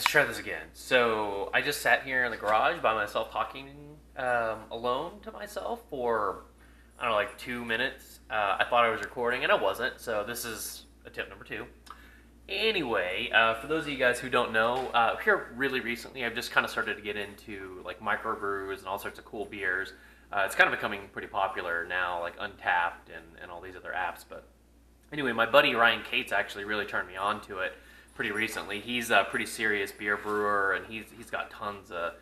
try this again. So I just sat here in the garage by myself talking alone to myself for, I don't know, like 2 minutes. I thought I was recording and I wasn't, so this is attempt number two. Anyway, for those of you guys who don't know, here really recently I've just kind of started to get into like microbrews and all sorts of cool beers. It's kind of becoming pretty popular now, like Untapped and all these other apps. But anyway, my buddy Ryan Cates actually really turned me on to it pretty recently. He's a pretty serious beer brewer, and he's got tons of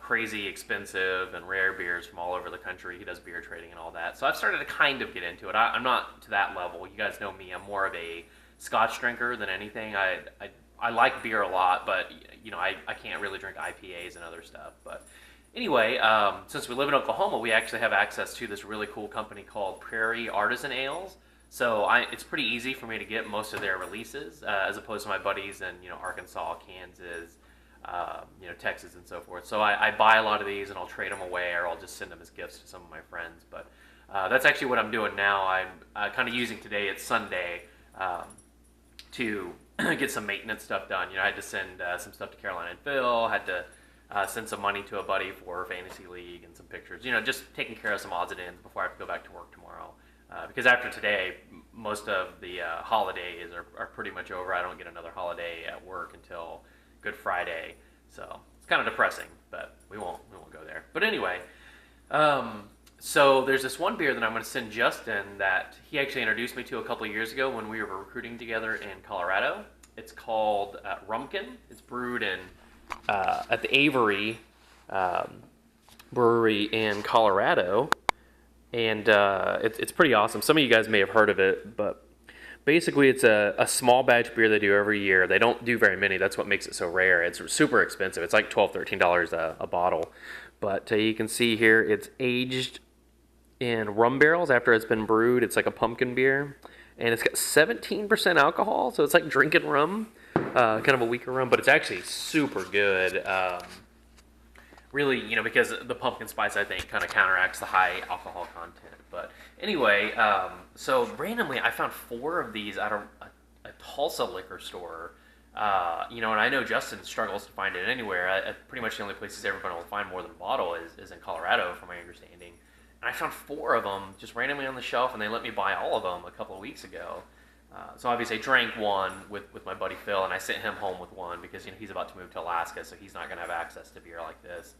crazy expensive and rare beers from all over the country. He does beer trading and all that. So I've started to kind of get into it. I'm not to that level. You guys know me. I'm more of a Scotch drinker than anything. I like beer a lot, but you know I can't really drink IPAs and other stuff. But anyway, since we live in Oklahoma, we actually have access to this really cool company called Prairie Artisan Ales. So it's pretty easy for me to get most of their releases, as opposed to my buddies in Arkansas, Kansas, Texas, and so forth. So I buy a lot of these and I'll trade them away, or I'll just send them as gifts to some of my friends. But that's actually what I'm doing now. I'm kind of using today. It's Sunday. To get some maintenance stuff done. I had to send some stuff to Caroline and Phil, had to send some money to a buddy for Fantasy League and some pictures, just taking care of some odds and ends before I have to go back to work tomorrow. Because after today, most of the holidays are pretty much over. I don't get another holiday at work until Good Friday, so it's kind of depressing, but we won't go there. But anyway, so there's this one beer that I'm going to send Justin that he actually introduced me to a couple of years ago when we were recruiting together in Colorado. It's called Rumpkin. It's brewed at the Avery Brewery in Colorado, and it's pretty awesome. Some of you guys may have heard of it, but basically it's a small batch beer they do every year. They don't do very many. That's what makes it so rare. It's super expensive. It's like $12, $13 a bottle. But you can see here it's aged in rum barrels after it's been brewed. It's like a pumpkin beer, and it's got 17% alcohol, so it's like drinking rum, kind of a weaker rum, but it's actually super good. Really, because the pumpkin spice, I think, kind of counteracts the high alcohol content. But anyway, so randomly I found 4 of these at a Tulsa liquor store. And I know Justin struggles to find it anywhere. Pretty much the only places everybody will find more than a bottle is in Colorado, from my understanding. And I found 4 of them just randomly on the shelf, and they let me buy all of them a couple of weeks ago. So obviously I drank one with my buddy Phil, and I sent him home with one because he's about to move to Alaska, so he's not going to have access to beer like this.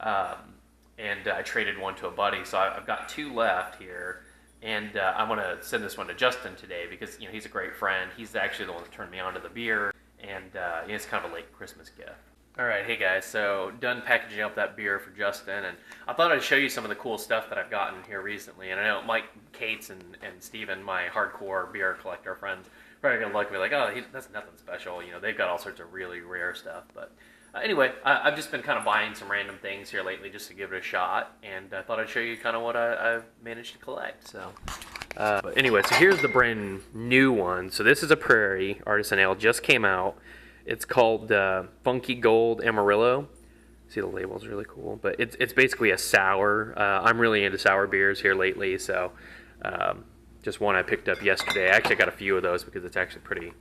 And I traded one to a buddy, so I've got 2 left here. And I'm going to send this one to Justin today because he's a great friend. He's actually the one that turned me on to the beer, and it's kind of a late Christmas gift. Alright, hey guys, so done packaging up that beer for Justin, and I thought I'd show you some of the cool stuff that I've gotten here recently. And I know Mike Cates and Steven, my hardcore beer collector friends, probably going to look at me like, oh, that's nothing special. They've got all sorts of really rare stuff. But anyway, I've just been kind of buying some random things here lately just to give it a shot, and I thought I'd show you kind of what I've managed to collect. So, but anyway, so here's the brand new one. So this is a Prairie Artisan Ale, just came out. It's called Funky Gold Amarillo. See, the label's really cool, but it's basically a sour. I'm really into sour beers here lately, so just one I picked up yesterday. I actually got a few of those because it's actually pretty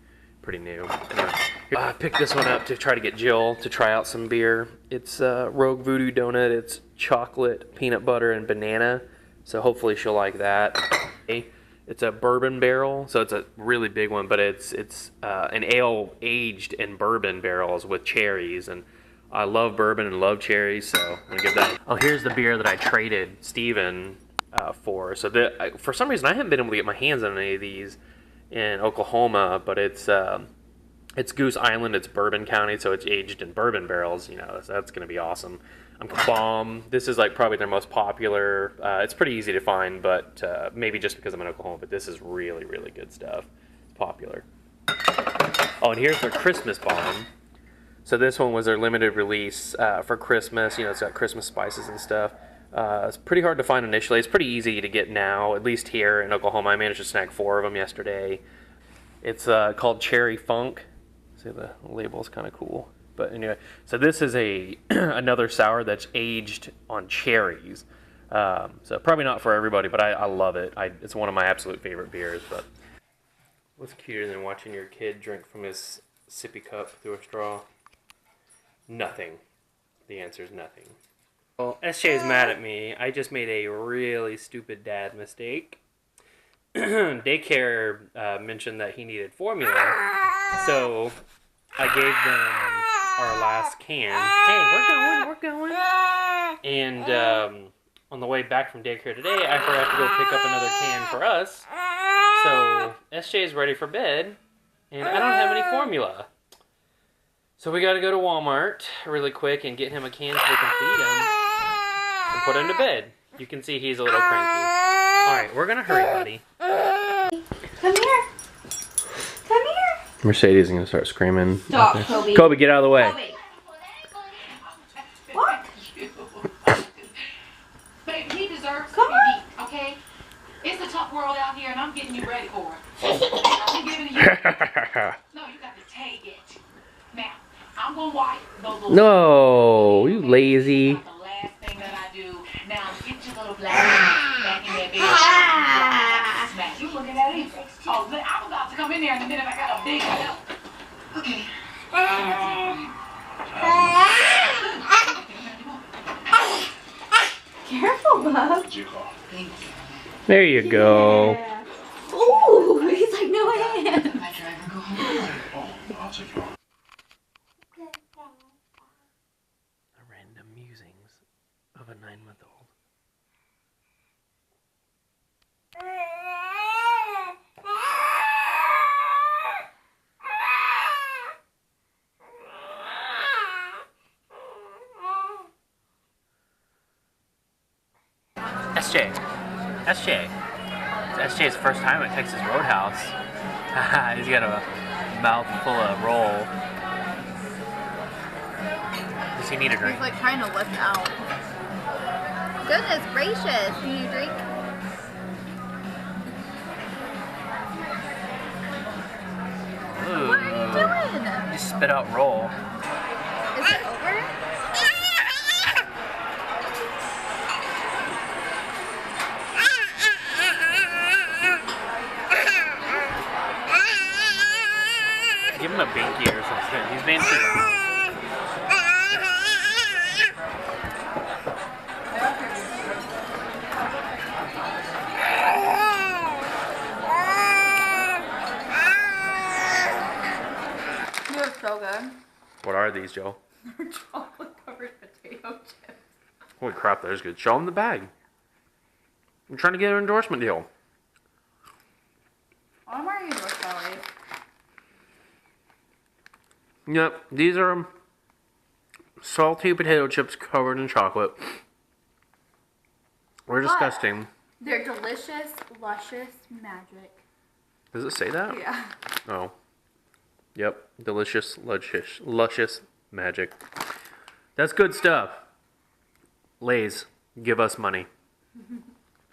new. Anyway, I picked this one up to try to get Jill to try out some beer. It's Rogue Voodoo Donut. It's chocolate, peanut butter, and banana, so hopefully she'll like that. It's a bourbon barrel, so it's a really big one, but it's an ale aged in bourbon barrels with cherries, and I love bourbon and love cherries, so I'm gonna give that. Oh, here's the beer that I traded Steven for. So for some reason I haven't been able to get my hands on any of these in Oklahoma, but it's Goose Island. It's Bourbon County, so it's aged in bourbon barrels. So that's gonna be awesome. Bomb. This is like probably their most popular. It's pretty easy to find, but maybe just because I'm in Oklahoma, but this is really, really good stuff. It's popular. Oh, and here's their Christmas bomb. So this one was their limited release for Christmas. It's got Christmas spices and stuff. It's pretty hard to find initially. It's pretty easy to get now, at least here in Oklahoma. I managed to snag 4 of them yesterday. It's called Cherry Funk. See, the label's kind of cool. But anyway, so this is another sour that's aged on cherries. So probably not for everybody, but I love it. It's one of my absolute favorite beers. But what's cuter than watching your kid drink from his sippy cup through a straw? Nothing. The answer is nothing. Well, SJ is mad at me. I just made a really stupid dad mistake. Daycare mentioned that he needed formula, so I gave them our last can. Hey, we're going. And on the way back from daycare today, I forgot to go pick up another can for us. So SJ is ready for bed, and I don't have any formula. So we got to go to Walmart really quick and get him a can so we can feed him and put him to bed. You can see he's a little cranky. All right, we're gonna hurry, buddy. Come here. Come here. Mercedes is gonna start screaming. Stop, Kobe. Kobe, get out of the way. Kobe. What? Baby, he deserves Come to be beat, okay? It's a tough world out here, and I'm getting you ready for it. I'm giving it you. No, you got to take it. Now, I'm gonna wipe those little. No, you lazy. That's the last thing that I do. Now, get your little black back in that bed. Smash. You looking at it? Oh, I'm about to come in there in a minute. I got a big help. Okay. Careful, bub. There you go. Yeah. Ooh, he's like, no, I am. My driver go home. The random musings of a 9-month-old. SJ. SJ. It's SJ's first time at Texas Roadhouse. He's got a mouth full of roll. Does he need a drink? He's like trying to lift out. Goodness gracious, can you drink? Ooh. What are you doing? Just spit out roll. Is it over? Give him a binky or something. He's being too loud. You're so good. What are these, Joe? They're chocolate covered potato chips. Holy crap, that is good. Show him the bag. I'm trying to get an endorsement deal. I'm already endorsed always. Yep, these are salty potato chips covered in chocolate. We're disgusting. They're delicious, luscious magic. Does it say that? Yeah. Oh. Yep, delicious, luscious magic. That's good stuff. Lay's, give us money.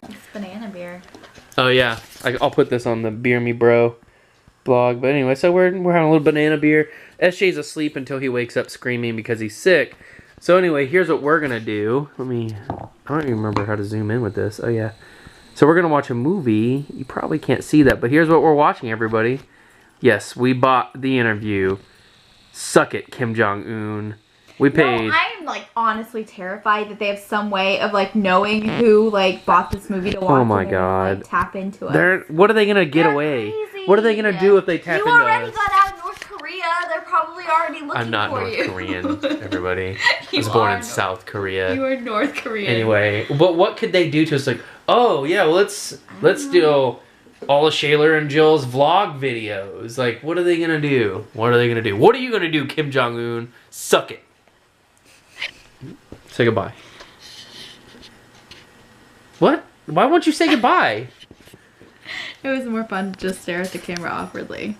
It's banana beer. Oh yeah, I'll put this on the Beer Me Bro blog. But anyway, so we're having a little banana beer. SJ's asleep until he wakes up screaming because he's sick. So anyway, here's what we're gonna do. I don't even remember how to zoom in with this. Oh yeah. So we're gonna watch a movie. You probably can't see that, but here's what we're watching, everybody. Yes, we bought The Interview. Suck it, Kim Jong-un. We paid. No, I'm like honestly terrified that they have some way of like knowing who like bought this movie to watch. Oh my and God. like, tap into it. What are they gonna get They're away? crazy. What are they gonna do if they tap into us? You already got out of North Korea. They're probably already looking for you. I'm not North Korean, everybody. I You was born are in South Korea. You are North Korean. Anyway, but what could they do to us? Like, oh yeah, well, let's do all of Shayla and Jill's vlog videos. Like, what are they gonna do? What are they gonna do? What are you gonna do, Kim Jong-un? Suck it. Say goodbye. What? Why won't you say goodbye? It was more fun to just stare at the camera awkwardly.